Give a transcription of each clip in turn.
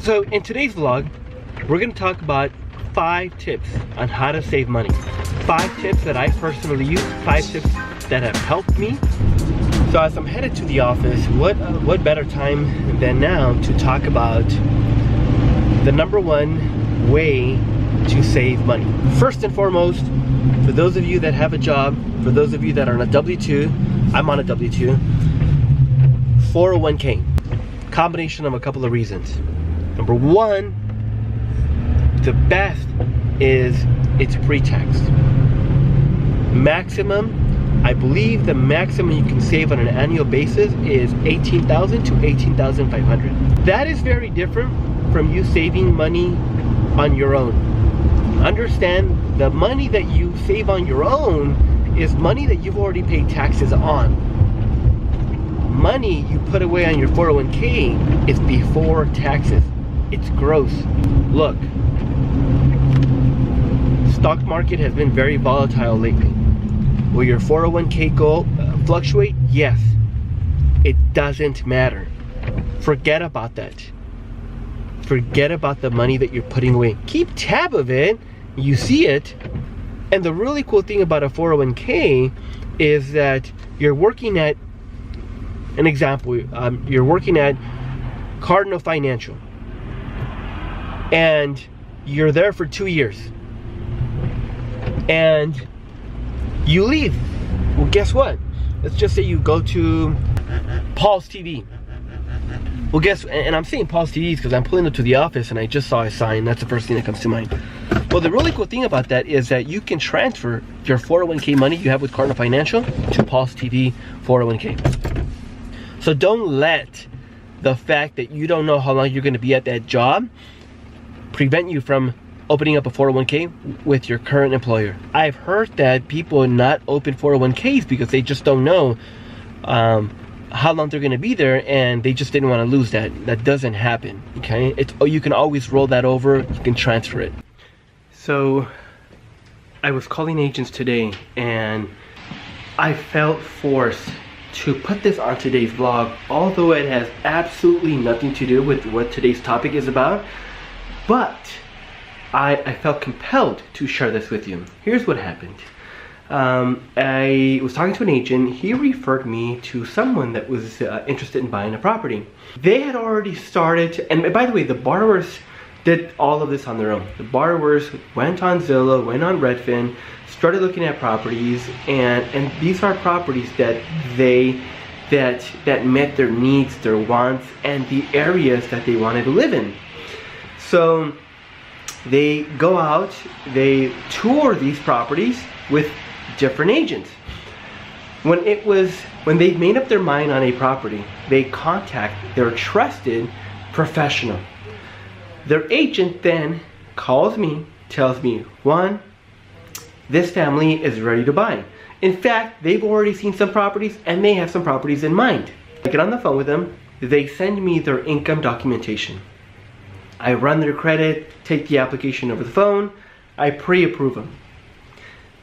So in today's vlog, we're gonna talk about 5 tips on how to save money. 5 tips that I personally use, 5 tips that have helped me. So as I'm headed to the office, what better time than now to talk about the #1 way to save money. First and foremost, for those of you that have a job, for those of you that are on a W-2, I'm on a W-2, 401k. Combination of a couple of reasons. Number 1, the best is it's pre-tax. Maximum, I believe the maximum you can save on an annual basis is $18,000 to $18,500. That is very different from you saving money on your own. Understand, the money that you save on your own is money that you've already paid taxes on. Money you put away on your 401k is before taxes. It's gross. Look, stock market has been very volatile lately. Will your 401k go fluctuate? Yes. It doesn't matter. Forget about that. Forget about the money that you're putting away. Keep tab of it. You see it. And the really cool thing about a 401k is that you're working at, an example, you're working at Cardinal Financial. And you're there for 2 years. And you leave. Well, guess what? Let's just say you go to Paul's TV. Well, and I'm saying Paul's TV because I'm pulling up to the office and I just saw a sign. That's the first thing that comes to mind. Well, the really cool thing about that is that you can transfer your 401k money you have with Cardinal Financial to Paul's TV 401k. So don't let the fact that you don't know how long you're going to be at that job prevent you from opening up a 401k with your current employer. I've heard that people not open 401ks because they just don't know how long they're going to be there, and they just didn't want to lose that. That doesn't happen, okay? You can always roll that over, you can transfer it. So I was calling agents today and I felt forced to put this on today's vlog, although it has absolutely nothing to do with what today's topic is about. But I felt compelled to share this with you. Here's what happened. I was talking to an agent. He referred me to someone that was interested in buying a property. They had already started, and by the way, the borrowers did all of this on their own. The borrowers went on Zillow, went on Redfin, started looking at properties, and these are properties that met their needs, their wants, and the areas that they wanted to live in. So they go out, they tour these properties with different agents. When they made up their mind on a property, they contact their trusted professional. Their agent then calls me, tells me, Juan, this family is ready to buy. In fact, they've already seen some properties and they have some properties in mind. I get on the phone with them, they send me their income documentation. I run their credit, take the application over the phone, I pre-approve them.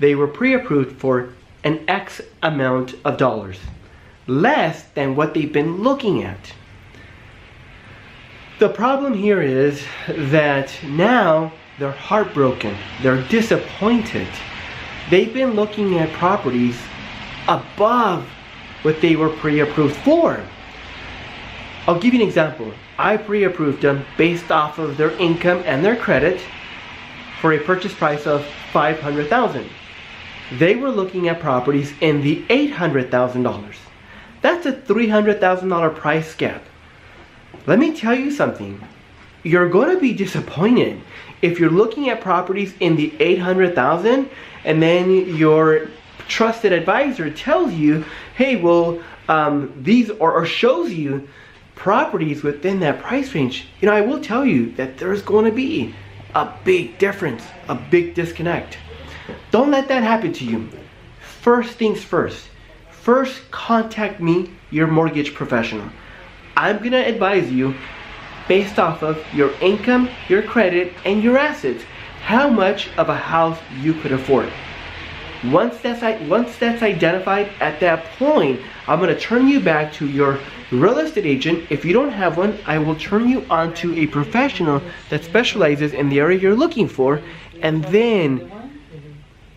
They were pre-approved for an X amount of dollars, less than what they've been looking at. The problem here is that now they're heartbroken, they're disappointed. They've been looking at properties above what they were pre-approved for. I'll give you an example. I pre-approved them based off of their income and their credit for a purchase price of $500,000. They were looking at properties in the $800,000. That's a $300,000 price gap. Let me tell you something. You're going to be disappointed if you're looking at properties in the $800,000 and then your trusted advisor tells you, hey, well, these or shows you properties within that price range. You know, I will tell you that there's going to be a big difference, a big disconnect. Don't let that happen to you. First things first. First, contact me, your mortgage professional. I'm going to advise you based off of your income, your credit, and your assets, how much of a house you could afford. Once that's identified, at that point, I'm going to turn you back to your real estate agent. If you don't have one, I will turn you on to a professional that specializes in the area you're looking for, and then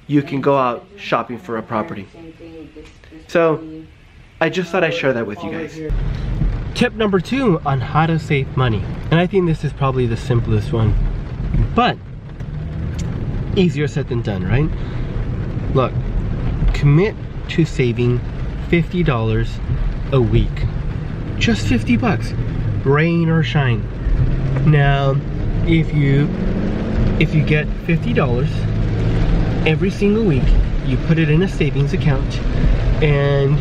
you can go out shopping for a property. So I just thought I'd share that with you guys. Tip number 2 on how to save money. And I think this is probably the simplest one, but easier said than done, right? Look, commit to saving $50 a week. Just 50 bucks, rain or shine. Now, if you get $50 every single week, you put it in a savings account and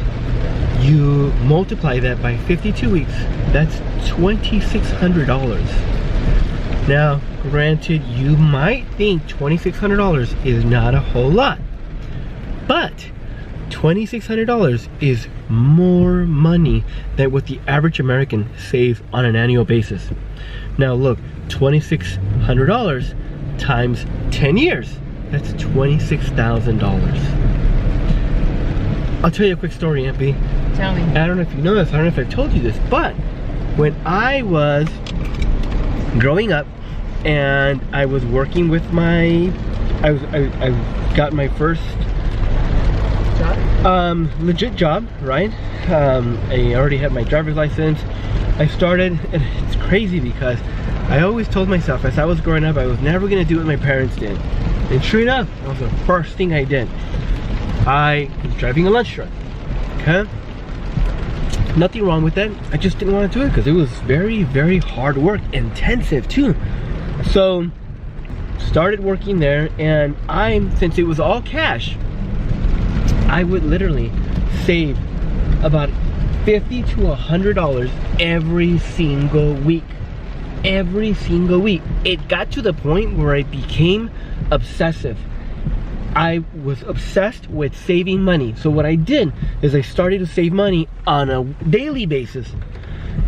you multiply that by 52 weeks, that's $2,600. Now, granted, you might think $2,600 is not a whole lot, but $2,600 is more money than what the average American saves on an annual basis. Now look, $2,600 times 10 years, that's $26,000. I'll tell you a quick story, Aunt B. Tell me. I don't know if you know this, I don't know if I've told you this, but when I was growing up and I was working with I got my first legit job, right? I already had my driver's license. I started, and it's crazy because I always told myself as I was growing up I was never gonna do what my parents did. And sure enough, that was the first thing I did. I was driving a lunch truck, okay? Nothing wrong with that. I just didn't want to do it because it was very, very hard work, intensive too. So, started working there, and since it was all cash, I would literally save about $50 to $100 every single week. Every single week. It got to the point where I became obsessive. I was obsessed with saving money. So what I did is I started to save money on a daily basis.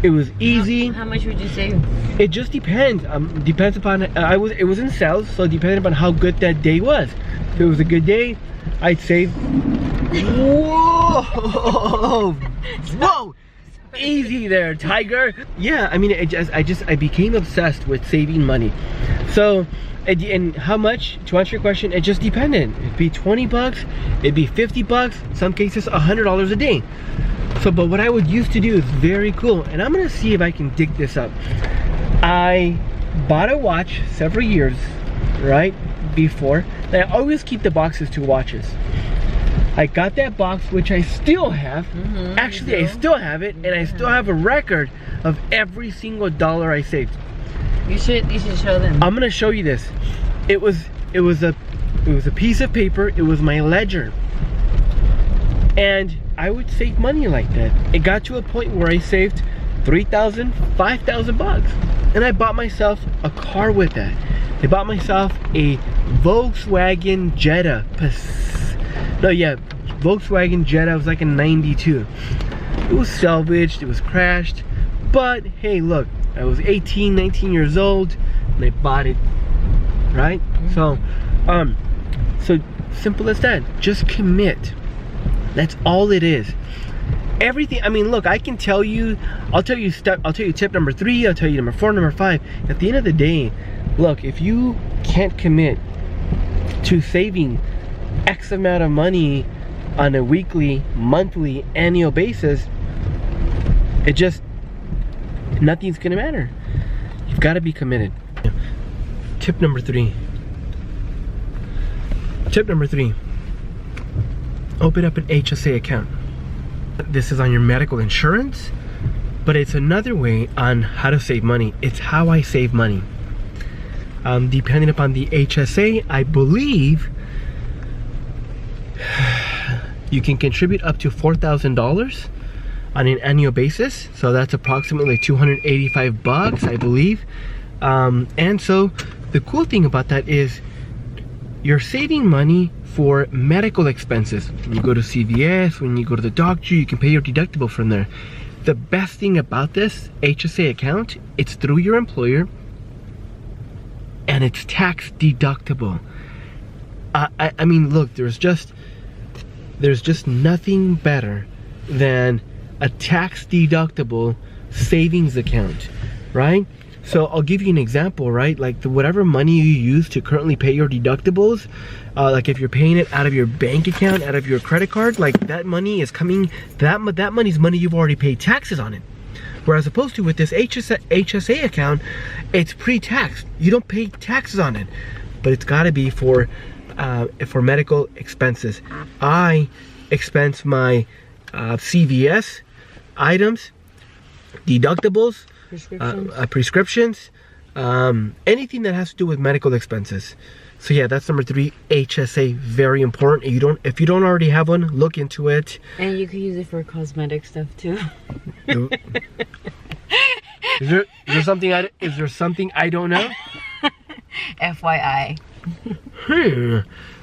It was easy. How much would you save? It just depends. Depends upon it was in sales, so it depended upon how good that day was. If it was a good day, I'd save. Whoa! Whoa! Easy there, tiger. Yeah, I mean, I became obsessed with saving money. So, and how much? To answer your question, it just depended. It'd be 20 bucks, it'd be 50 bucks, some cases $100 a day. So, but what I would used to do is very cool, and I'm gonna see if I can dig this up. I bought a watch several years, right, before, and I always keep the boxes to watches. I got that box, which I still have. Actually, I still have it, and I still have a record of every single dollar I saved. You should show them. I'm gonna show you this. It was a piece of paper. It was my ledger, and I would save money like that. It got to a point where I saved 3,000, 5,000 bucks, and I bought myself a car with that. I bought myself a Volkswagen Jetta. Volkswagen Jetta. It was like a 92. It was salvaged, it was crashed, but hey, look, I was 18, 19 years old and I bought it, right? So simple as that. Just commit. That's all it is. Everything, I mean, look, I can tell you, I'll tell you tip number 3, I'll tell you number 4, number 5. At the end of the day, look, if you can't commit to saving X amount of money on a weekly, monthly, annual basis, nothing's gonna matter. You've got to be committed. Tip number 3. Open up an HSA account. This is on your medical insurance, but it's another way on how to save money. It's how I save money. Depending upon the HSA, I believe you can contribute up to $4,000 on an annual basis. So that's approximately 285 bucks, I believe. And so the cool thing about that is you're saving money for medical expenses. When you go to CVS, when you go to the doctor, you can pay your deductible from there. The best thing about this HSA account, it's through your employer and it's tax deductible. I mean, look, there's just nothing better than a tax deductible savings account, right? So I'll give you an example, right? Like whatever money you use to currently pay your deductibles, like if you're paying it out of your bank account, out of your credit card, like that money is coming, that money's money you've already paid taxes on it. Whereas opposed to with this HSA account, it's pre-taxed. You don't pay taxes on it, but it's gotta be for medical expenses. I expense my CVS items, deductibles, prescriptions, anything that has to do with medical expenses. So yeah, that's number 3, HSA, very important. If you don't already have one, look into it. And you could use it for cosmetic stuff too. Is there something I don't know? FYI.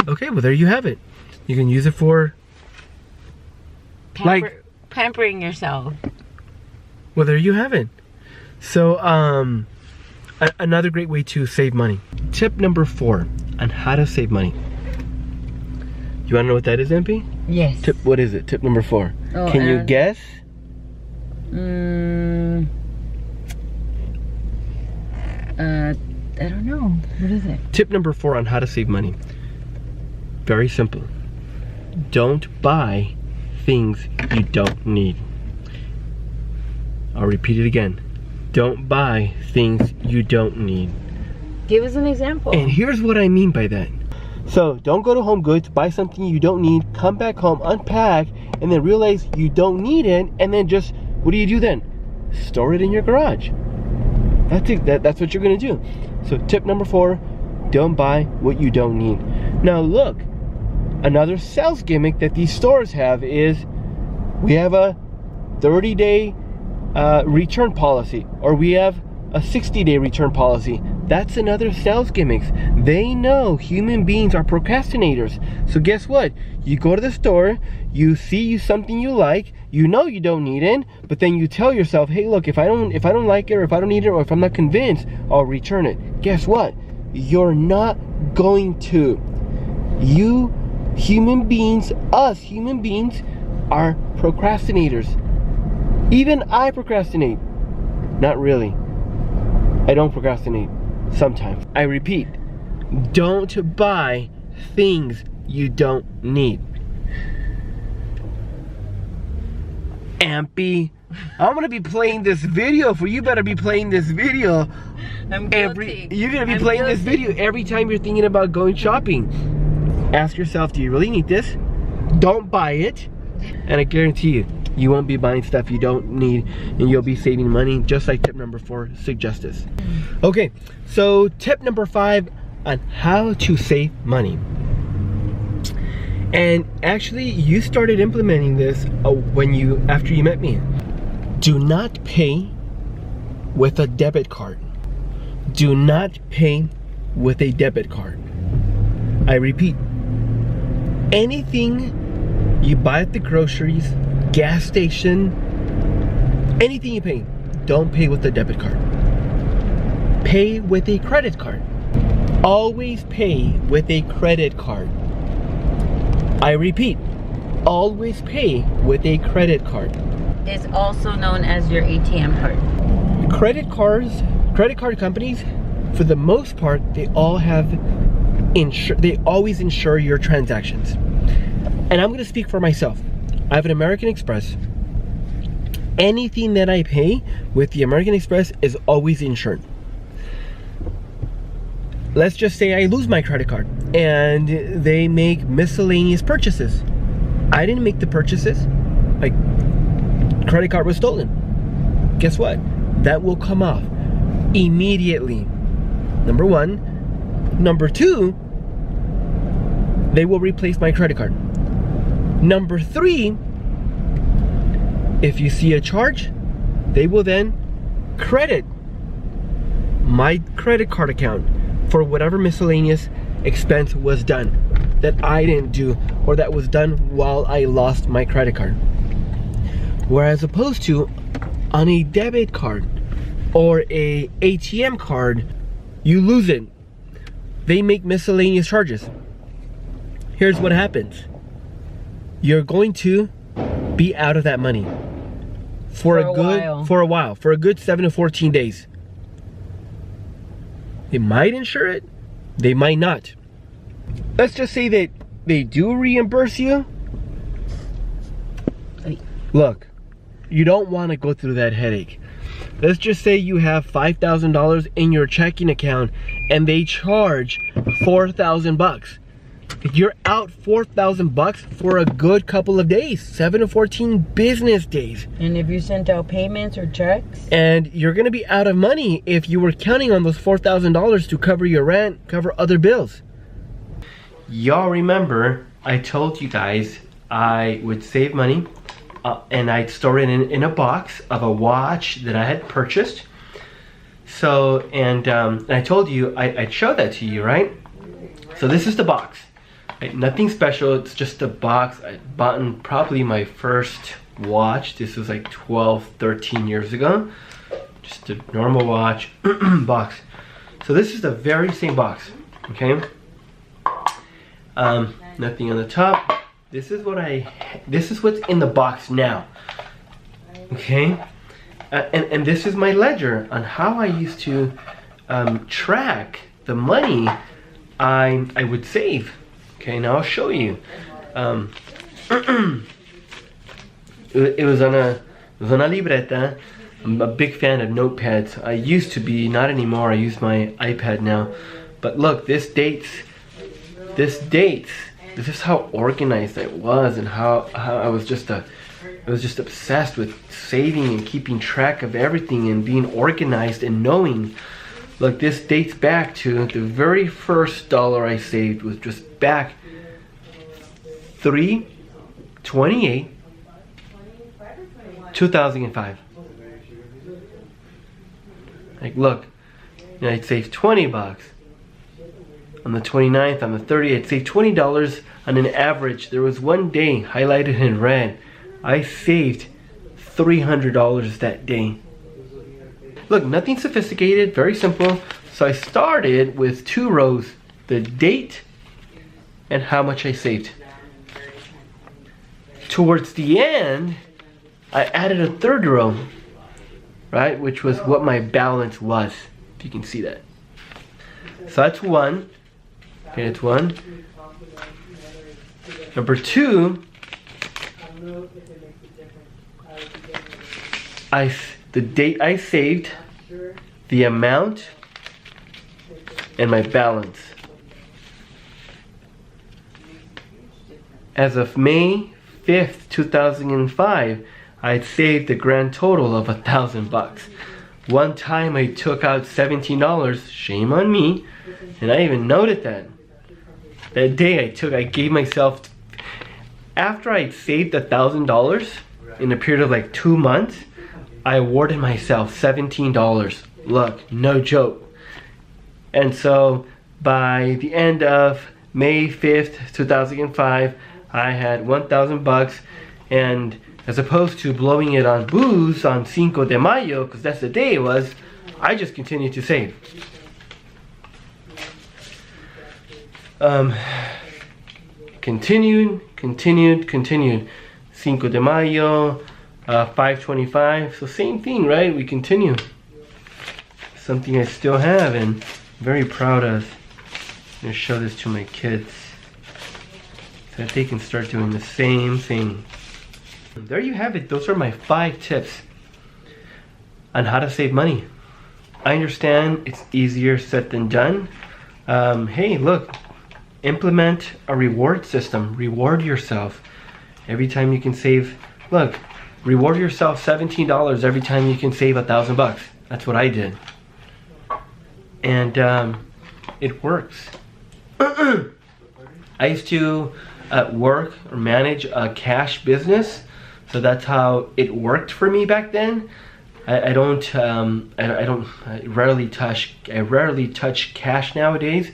Okay, well there you have it. You can use it for pampering yourself. Well, there you have it. So another great way to save money. Tip number 4 on how to save money. You want to know what that is, MP? Yes. What is it? Tip number 4. Oh, can you guess? I don't know. What is it? Tip number 4 on how to save money. Very simple. Don't buy things you don't need. I'll repeat it again. Don't buy things you don't need. Give us an example. And here's what I mean by that. So don't go to Home Goods, buy something you don't need, come back home, unpack, and then realize you don't need it, and then just, what do you do then? Store it in your garage. That's what you're gonna do. So tip number 4, don't buy what you don't need. Now look, another sales gimmick that these stores have is, we have a 30-day return policy, or we have a 60-day return policy. That's another sales gimmick. They know human beings are procrastinators. So guess what? You go to the store, you see something you like, you know you don't need it, but then you tell yourself, hey look, if I don't like it, or if I don't need it, or if I'm not convinced, I'll return it. Guess what? You're not going to. You human beings, us human beings, are procrastinators. Even I procrastinate. Not really. I don't procrastinate. Sometimes. I repeat, don't buy things you don't need. Ampy, I'm gonna be playing this video for you. Better be playing this video. You're gonna be playing this video every time you're thinking about going shopping. Ask yourself, do you really need this? Don't buy it. And I guarantee you, you won't be buying stuff you don't need, and you'll be saving money, just like tip number 4 suggests us. Okay, so tip number 5 on how to save money. And actually, you started implementing this after you met me. Do not pay with a debit card. Do not pay with a debit card. I repeat, anything you buy at the groceries, gas station, anything you pay, don't pay with a debit card. Pay with a credit card. Always pay with a credit card. I repeat, always pay with a credit card. It's also known as your ATM card. Credit card companies, for the most part, they always insure your transactions. And I'm gonna speak for myself. I have an American Express. Anything that I pay with the American Express is always insured. Let's just say I lose my credit card and they make miscellaneous purchases. I didn't make the purchases. My credit card was stolen. Guess what? That will come off immediately. Number 1. Number 2, they will replace my credit card. Number 3, if you see a charge, they will then credit my credit card account for whatever miscellaneous expense was done that I didn't do, or that was done while I lost my credit card. Whereas opposed to on a debit card or a ATM card, you lose it. They make miscellaneous charges. Here's what happens. You're going to be out of that money. for a good 7 to 14 days. They might insure it, they might not. Let's just say that they do reimburse you. Look, you don't want to go through that headache. Let's just say you have $5,000 in your checking account and they charge 4,000 bucks. You're out 4,000 bucks for a good couple of days, 7 to 14 business days. And if you sent out payments or checks? And you're gonna be out of money if you were counting on those $4,000 to cover your rent, cover other bills. Y'all remember, I told you guys I would save money and I'd store it in a box of a watch that I had purchased. So, and I told you I'd show that to you, right? So this is the box. Right, nothing special, it's just a box. I bought in probably my first watch. This was like 12, 13 years ago. Just a normal watch box. So this is the very same box, okay? Nothing on the top. This is what's in the box now, okay? And this is my ledger on how I used to track the money I would save. Okay, now I'll show you. It was on a libreta. I'm a big fan of notepads. I used to be, not anymore. I use my iPad now. But look, this dates. This is how organized I was, and how I was just obsessed with saving and keeping track of everything and being organized and knowing. Look, this dates back to the very first dollar I saved was just back 3/28/2005. Like, look, I'd save 20 bucks. On the 29th, on the 30th, I'd save $20 on an average. There was one day highlighted in red. I saved $300 that day. Look, nothing sophisticated, very simple. So I started with 2 rows, the date and how much I saved. Towards the end, I added a 3rd row, right? Which was what my balance was, if you can see that. So that's 1. Okay, that's 1. Number 2, the date I saved, the amount, and my balance. As of May 5th, 2005, I had saved a grand total of 1,000 bucks. One time I took out $17, shame on me, and I even noted that. That day I gave myself, after I'd saved $1,000 in a period of like 2 months, I awarded myself $17. Look, no joke. And so by the end of May 5th, 2005, I had 1,000 bucks, and as opposed to blowing it on booze on Cinco de Mayo, because that's the day it was, I just continued to save. Continued. Cinco de Mayo, 5/25, so same thing, right? We continue. Something I still have and very proud of. I'm gonna show this to my kids so that they can start doing the same thing. There you have it. Those are my 5 tips on how to save money. I understand it's easier said than done. Hey, look, implement a reward system. Reward yourself every time you can save. Look, reward yourself $17 every time you can save 1,000 bucks. That's what I did. And it works. I used to work or manage a cash business, so that's how it worked for me back then. I rarely touch cash nowadays,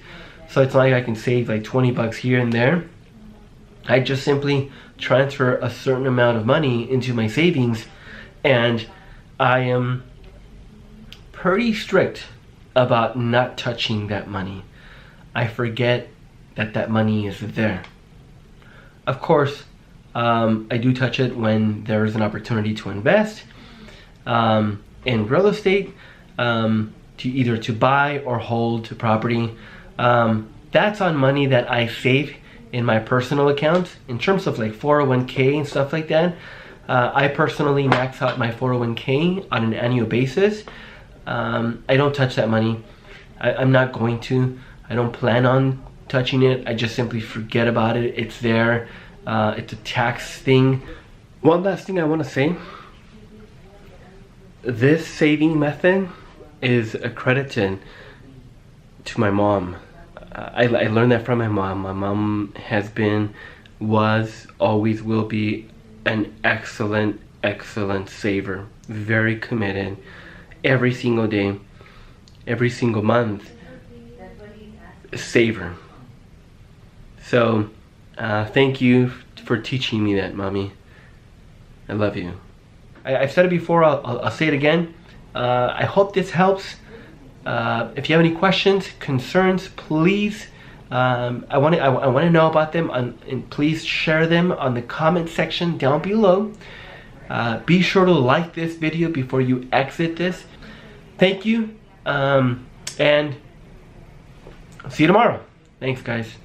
so it's not like I can save like 20 bucks here and there. I just simply transfer a certain amount of money into my savings, and I am pretty strict about not touching that money. I forget that money is there. Of course, I do touch it when there is an opportunity to invest, in real estate, to buy or hold property. That's on money that I save in my personal account. In terms of like 401k and stuff like that, I personally max out my 401k on an annual basis. I don't touch that money. I'm not going to. I don't plan on touching it. I just simply forget about it. It's there. It's a tax thing. One last thing I want to say. This saving method is accredited to my mom. I learned that from my mom. My mom has been, was, always will be an excellent saver. Very committed. Every single day, every single month, saver. So, thank you for teaching me that, Mommy. I love you. I've said it before, I'll say it again. I hope this helps. If you have any questions, concerns, please, I want to know about them, and please share them on the comment section down below. Be sure to like this video before you exit this. Thank you, and I'll see you tomorrow. Thanks, guys.